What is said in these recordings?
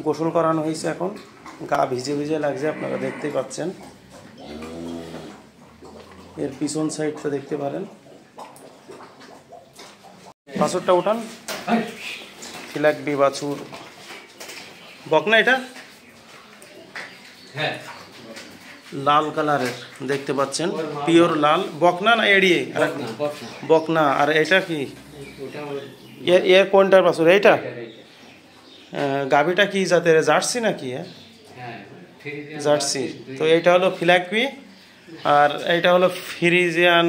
গোসল করানো হয়েছে, এখন গা ভিজে ভিজে লাগছে, আপনারা দেখতেই পাচ্ছেন। এর পিছন সাইডটা দেখতে পারেন। বাছুরটা উঠান, ফিলাকবি বাছুর, বকনা এটা লাল কালারের দেখতে পাচ্ছেন, পিওর লাল। বকনা না এড়িয়ে বকনা। আর এটা কি এর কোনটার বাছুর? এইটা গাভীটা কি জাতের? জার্সি নাকি? জার্সি। তো এইটা হলো ফিলাকবি আর এইটা হলো ফ্রিজিয়ান।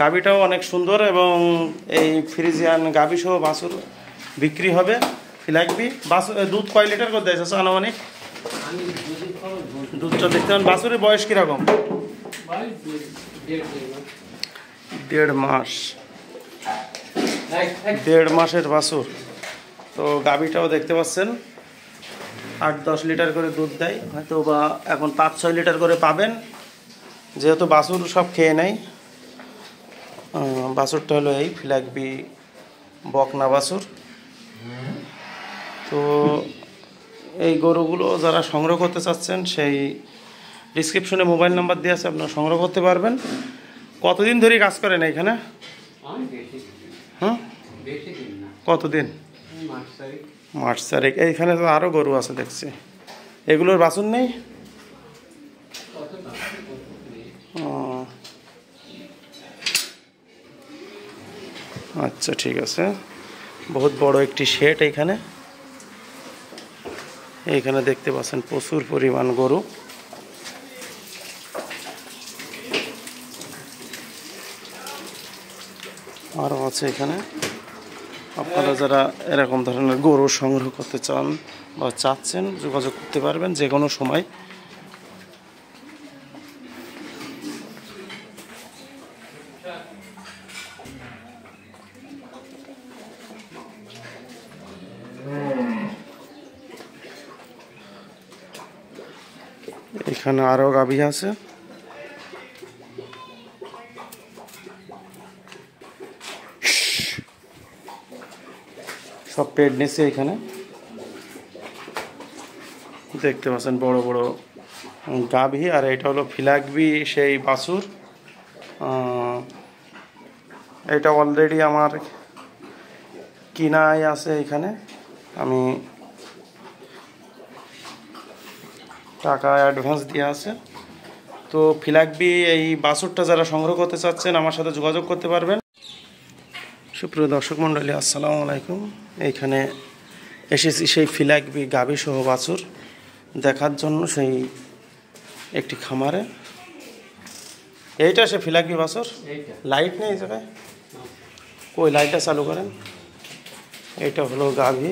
গাভীটাও অনেক সুন্দর এবং এই ফ্রিজিয়ান গাভী সহ বাছুর বিক্রি হবে। ফিলাকবি বাছুর দুধ কয় লিটার করে দেয় চাচা আনুমানিক? দুধটা দেখতে পান। বাছুরের বয়স কীরকম? 1.5 মাস। 1.5 মাসের বাছুর। তো গাভীটাও দেখতে পাচ্ছেন 8-10 লিটার করে দুধ দেয়, হয়তো বা এখন 5-6 লিটার করে পাবেন, যেহেতু বাছুর সব খেয়ে নেয়। বাছুরটা হলো এই ফিলাকবি বকনা বাছুর। তো এই গরুগুলো যারা সংগ্রহ করতে চাচ্ছেন, সেই ডিসক্রিপশনে মোবাইল নাম্বার দিয়ে আছে, আপনারা সংগ্রহ করতে পারবেন। কতদিন ধরে কাজ করেন এখানে? হ্যাঁ, কতদিন? মার্চ তারিখ। এইখানে তো আরও গরু আছে দেখছি, এগুলোর বাছুর নেই? আচ্ছা, ঠিক আছে। বহুত বড় একটি শেড এইখানে। এইখানে দেখতে পাচ্ছেন প্রচুর পরিমাণ গরু। আরও আছে এখানে। আপনারা যারা এরকম ধরনের গরু সংগ্রহ করতে চান বা চাচ্ছেন, যোগাযোগ করতে পারবেন যে কোনো সময়। এখানে আরও গাভী আছে। সব প্রেগনেন্সি এখানে দেখতে পাচ্ছেন, বড় বড় গাভী। আর এটা হলো ফিলাকবি সেই বাছুর। এটা অলরেডি আমার কিনাই আছে এখানে, আমি টাকা অ্যাডভান্স দিয়ে আছে। তো ফিলাকবি এই বাছুরটা যারা সংগ্রহ করতে চাচ্ছেন, আমার সাথে যোগাযোগ করতে পারবেন। সুপ্রিয় দর্শক মণ্ডলী, আসসালামু আলাইকুম। এইখানে এসেছি সেই ফিলাকবি গাভী সহ বাছুর দেখার জন্য, সেই একটি খামারে। এইটা সে ফিলাকবি বাছুর। লাইট নেই এই জায়গায়, কই লাইটটা চালু করেন। এটা হলো গাভী,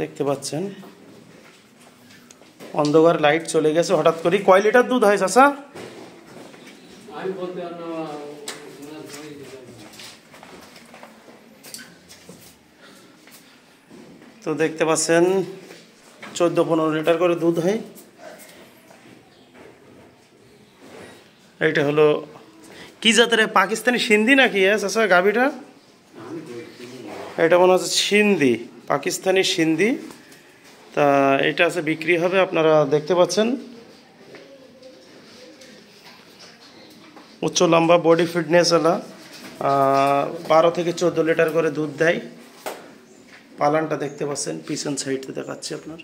দেখতে পাচ্ছেন। অন্ধকার, লাইট চলে গেছে হঠাৎ করে। কয় লিটার দুধ হয় চাচা? তো দেখতে পাচ্ছেন 14-15 লিটার করে দুধ হয়। এইটা হলো কি জাতের? পাকিস্তানি সিন্ধি নাকি চাচা গাভীটা? এটা মনে হচ্ছে সিন্ধি, পাকিস্তানি সিন্ধি। তা এটা আছে, বিক্রি হবে। আপনারা দেখতে পাচ্ছেন উচ্চ লম্বা, বডি ফিটনেস এলা। 12 থেকে 14 লিটার করে দুধ দেয়। পালানটা দেখতে পাচ্ছেন, পিছন সাইডে দেখাচ্ছি আপনার।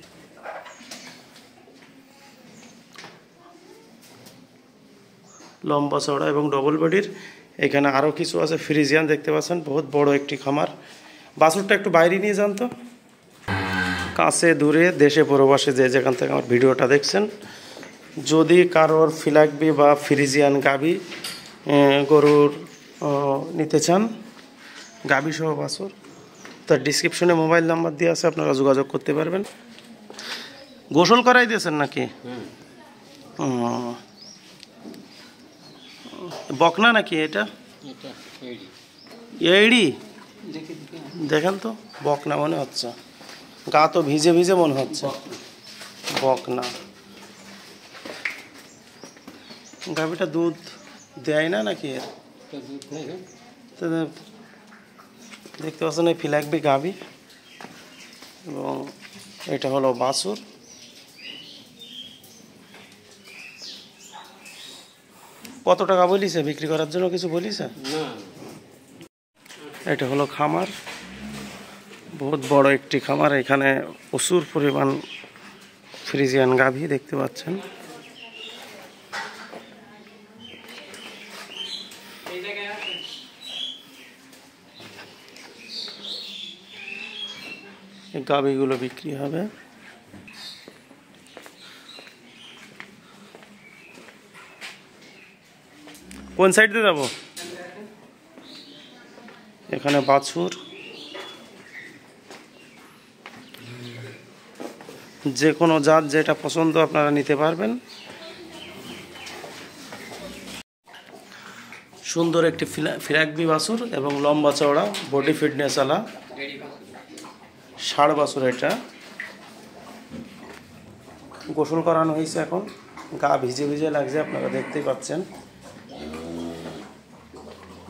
লম্বা চড়া এবং ডবল বডির। এখানে আরও কিছু আছে, ফ্রিজিয়ান দেখতে পাচ্ছেন। বহুত বড় একটি খামার। বাছুরটা একটু বাইরে নিয়ে যান তো, কাছে দূরে, দেশে প্রবাসে, যে যেখান থেকে আমার ভিডিওটা দেখছেন, যদি কারোর ফিলাকবি বা ফ্রিজিয়ান গাভী গরুর নিতে চান, গাভী সহ বাছুর, তার ডিসক্রিপশনে মোবাইল নাম্বার দিয়ে আছে, আপনারা যোগাযোগ করতে পারবেন। গোসল করাই দিয়েছেন নাকি? বকনা নাকি এটা? এইড়ি দেখেন তো, বকনা মনে হচ্ছে, গা তো ভিজে ভিজে মনে হচ্ছে। বকনা গাভীটা দুধ দেয় না নাকি? তো দেখতে পাচ্ছেন এই ফিলাকবি গাভী, এবং এটা হলো বাছুর। কত টাকা বলিছে বিক্রি করার জন্য? কিছু বলিছে? এটা হলো খামার, বহুত বড় একটি খামার। এখানে প্রচুর পরিমাণ ফ্রিজিয়ান গাভী দেখতে পাচ্ছেন। এই গাভীগুলো বিক্রি হবে। কোন সাইড দিয়ে যাবো? এখানে বাছুর, যে কোনো জাত যেটা পছন্দ আপনারা নিতে পারবেন। সুন্দর একটি ফিরাকবি বাছুর এবং লম্বা চওড়া বডি ফিটনেস আলা ষাঁড় বাছুর। এটা গোসল করানো হয়েছে, এখন গা ভিজে ভিজে লাগছে, আপনারা দেখতেই পাচ্ছেন।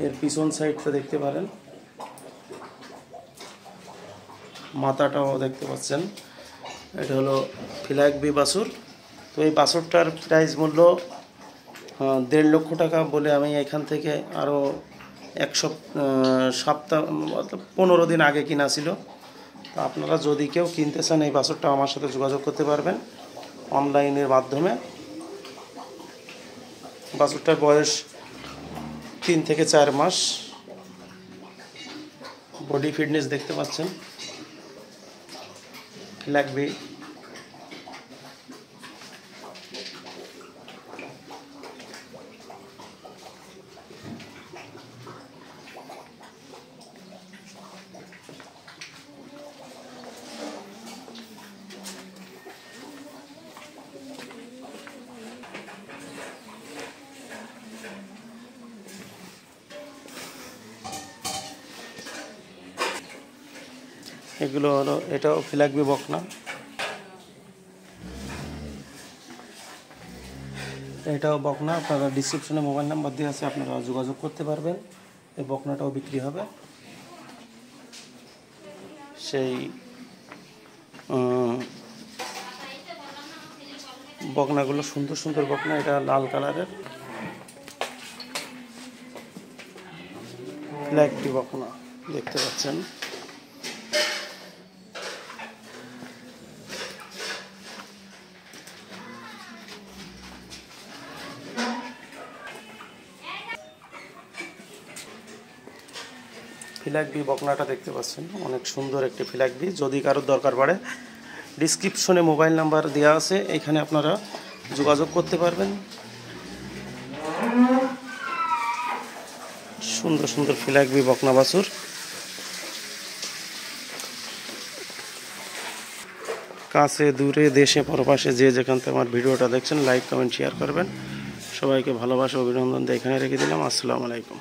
এর পিছন সাইডটা দেখতে পারেন, মাথাটাও দেখতে পাচ্ছেন। এটা হলো ফিলাকবি বাছুর। তো এই বাছুরটার প্রাইস মূল্য 1.5 লক্ষ টাকা বলে আমি এখান থেকে আরও এক সপ্তাহ 15 দিন আগে কিনা ছিল। তো আপনারা যদি কেউ কিনতে চান এই বাছুরটা আমার সাথে যোগাযোগ করতে পারবেন অনলাইনের মাধ্যমে। বাছুরটার বয়স 3 থেকে 4 মাস। বডি ফিটনেস দেখতে পাচ্ছেন। ফিলাকবি এগুলো হলো, এটাও ফিলাকবি বকনা। এটাও বকনা। আপনারা ডিসক্রিপশনে মোবাইল নাম্বার দিয়ে আছে, আপনারা যোগাযোগ করতে পারবেন। এই বকনাটাও বিক্রি হবে। সেই বকনাগুলো সুন্দর সুন্দর বকনা। এটা লাল কালারের ফিলাকবি বকনা দেখতে পাচ্ছেন। ফিলাকবি বকনাটা দেখতে পাচ্ছেন, অনেক সুন্দর একটি ফিলাকবি। যদি কারোর দরকার পড়ে ডিসক্রিপশনে মোবাইল নাম্বার দেওয়া আছে, এখানে আপনারা যোগাযোগ করতে পারবেন। সুন্দর সুন্দর ফিলাকবি বকনা বাছুর। কাছে দূরে দেশে পরপাশে যে যেখান থেকে আমার ভিডিওটা দেখছেন লাইক কমেন্ট শেয়ার করবেন। সবাইকে ভালোবাসা অভিনন্দন দিয়ে এখানে রেখে দিলাম। আসসালামু আলাইকুম।